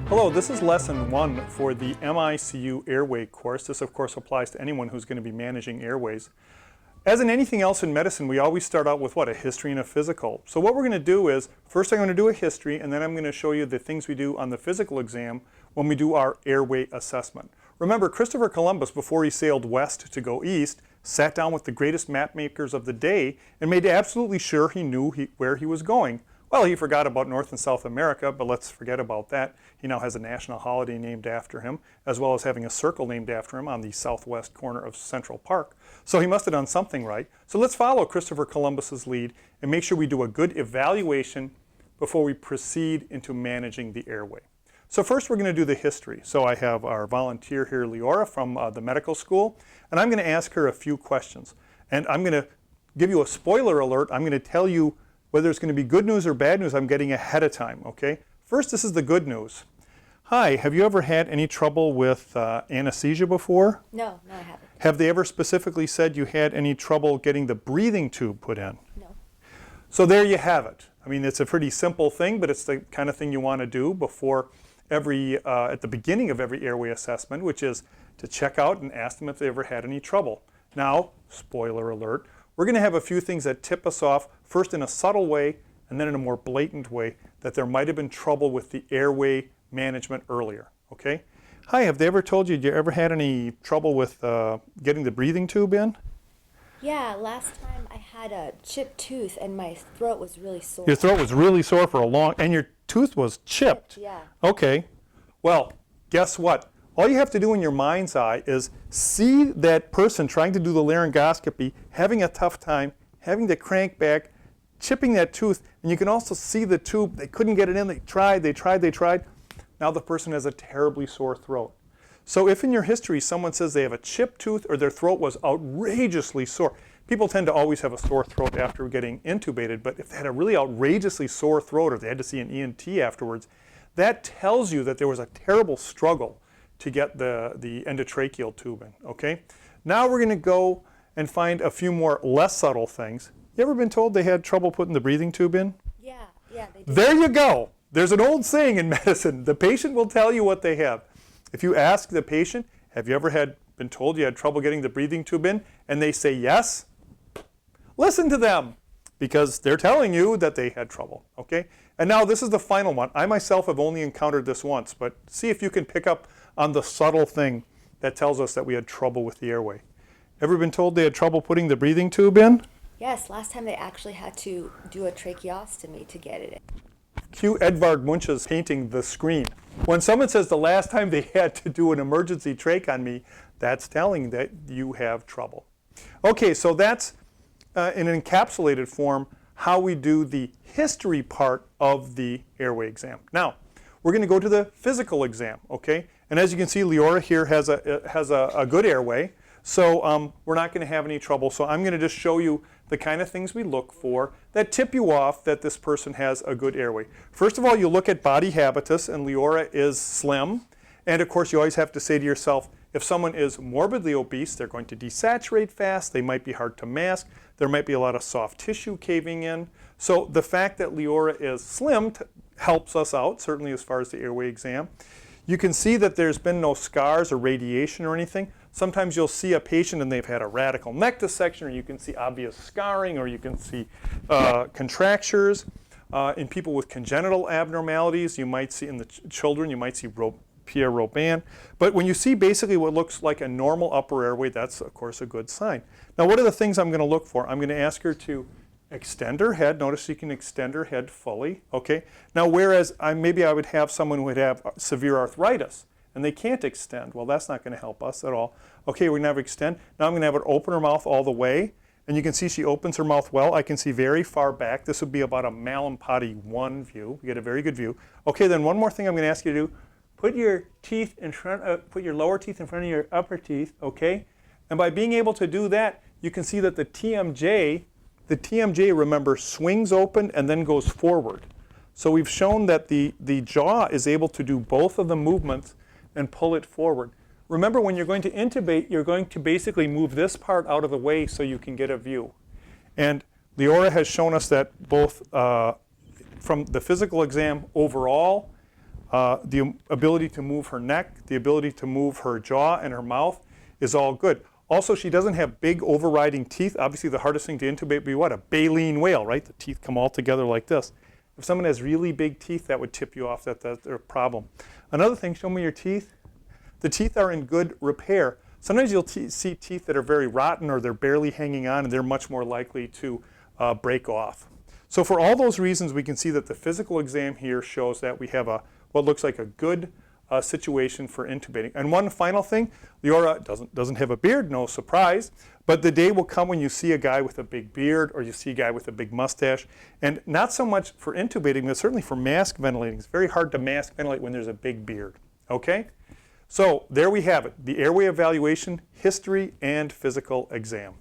Hello, this is lesson 1 for the MICU Airway course. This of course applies to anyone who's going to be managing airways. As in anything else in medicine, we always start out with what? A history and a physical. So what we're going to do is, first I'm going to do a history, and then I'm going to show you the things we do on the physical exam when we do our airway assessment. Remember, Christopher Columbus, before he sailed west to go east, sat down with the greatest map makers of the day and made absolutely sure he knew where he was going. Well, he forgot about North and South America, but let's forget about that. He now has a national holiday named after him, as well as having a circle named after him on the southwest corner of Central Park. So he must have done something right. So let's follow Christopher Columbus's lead and make sure we do a good evaluation before we proceed into managing the airway. So first we're going to do the history. So I have our volunteer here, Leora, from the medical school, and I'm going to ask her a few questions. And I'm going to give you a spoiler alert. I'm going to tell you whether it's going to be good news or bad news. I'm getting ahead of time, okay? First, this is the good news. Hi, have you ever had any trouble with anesthesia before? No, I haven't. Have they ever specifically said you had any trouble getting the breathing tube put in? No. So there you have it. I mean, it's a pretty simple thing, but it's the kind of thing you want to do before at the beginning of every airway assessment, which is to check out and ask them if they ever had any trouble. Now, spoiler alert, we're going to have a few things that tip us off, first in a subtle way and then in a more blatant way, that there might have been trouble with the airway management earlier, okay? Hi, have they ever told you ever had any trouble with getting the breathing tube in? Yeah, last time I had a chipped tooth and my throat was really sore. Your throat was really sore for a long, and your tooth was chipped? Yeah. Okay, well, guess what? All you have to do in your mind's eye is see that person trying to do the laryngoscopy, having a tough time, having to crank back, chipping that tooth, and you can also see the tube. They couldn't get it in. They tried. Now the person has a terribly sore throat. So if in your history someone says they have a chipped tooth or their throat was outrageously sore, people tend to always have a sore throat after getting intubated, but if they had a really outrageously sore throat or they had to see an ENT afterwards, that tells you that there was a terrible struggle to get the endotracheal tube in, okay? Now we're going to go and find a few more less subtle things. You ever been told they had trouble putting the breathing tube in? Yeah, they did. There you go. There's an old saying in medicine, the patient will tell you what they have. If you ask the patient, have you ever been told you had trouble getting the breathing tube in, and they say yes, listen to them, because they're telling you that they had trouble, okay? And now this is the final one. I myself have only encountered this once, but see if you can pick up on the subtle thing that tells us that we had trouble with the airway. Ever been told they had trouble putting the breathing tube in? Yes, last time they actually had to do a tracheostomy to get it in. Cue Edvard Munch's painting The Screen. When someone says the last time they had to do an emergency trach on me, that's telling that you have trouble. Okay, so that's in an encapsulated form how we do the history part of the airway exam. Now, we're going to go to the physical exam, okay? And as you can see, Leora here has a good airway, so we're not going to have any trouble. So I'm going to just show you the kind of things we look for that tip you off that this person has a good airway. First of all, you look at body habitus, and Leora is slim. And of course, you always have to say to yourself, if someone is morbidly obese, they're going to desaturate fast, they might be hard to mask, there might be a lot of soft tissue caving in. So the fact that Leora is slim helps us out, certainly as far as the airway exam. You can see that there's been no scars or radiation or anything. Sometimes you'll see a patient and they've had a radical neck dissection, or you can see obvious scarring, or you can see contractures. In people with congenital abnormalities, you might see in the children, you might see Pierre-Robin. But when you see basically what looks like a normal upper airway, that's of course a good sign. Now what are the things I'm going to look for? I'm going to ask her to extend her head. Notice you can extend her head fully, okay? Now whereas maybe I would have someone who would have severe arthritis and they can't extend. Well, that's not going to help us at all. Okay, we're going to have her extend. Now I'm going to have her open her mouth all the way. And you can see she opens her mouth well. I can see very far back. This would be about a Mallampati 1 view. We get a very good view. Okay, then one more thing I'm going to ask you to do. Put your teeth in front of, put your lower teeth in front of your upper teeth, okay? And by being able to do that, you can see that the TMJ, remember, swings open and then goes forward. So we've shown that the jaw is able to do both of the movements and pull it forward. Remember, when you're going to intubate, you're going to basically move this part out of the way so you can get a view. And Leora has shown us that both from the physical exam overall, the ability to move her neck, the ability to move her jaw and her mouth is all good. Also, she doesn't have big overriding teeth. Obviously, the hardest thing to intubate would be what? A baleen whale, right? The teeth come all together like this. If someone has really big teeth, that would tip you off that that's a problem. Another thing, show me your teeth. The teeth are in good repair. Sometimes you'll see teeth that are very rotten or they're barely hanging on, and they're much more likely to break off. So for all those reasons, we can see that the physical exam here shows that we have what looks like a good situation for intubating. And one final thing, Leora doesn't have a beard, no surprise, but the day will come when you see a guy with a big beard or you see a guy with a big mustache, and not so much for intubating, but certainly for mask ventilating. It's very hard to mask ventilate when there's a big beard, okay? So there we have it, the airway evaluation, history, and physical exam.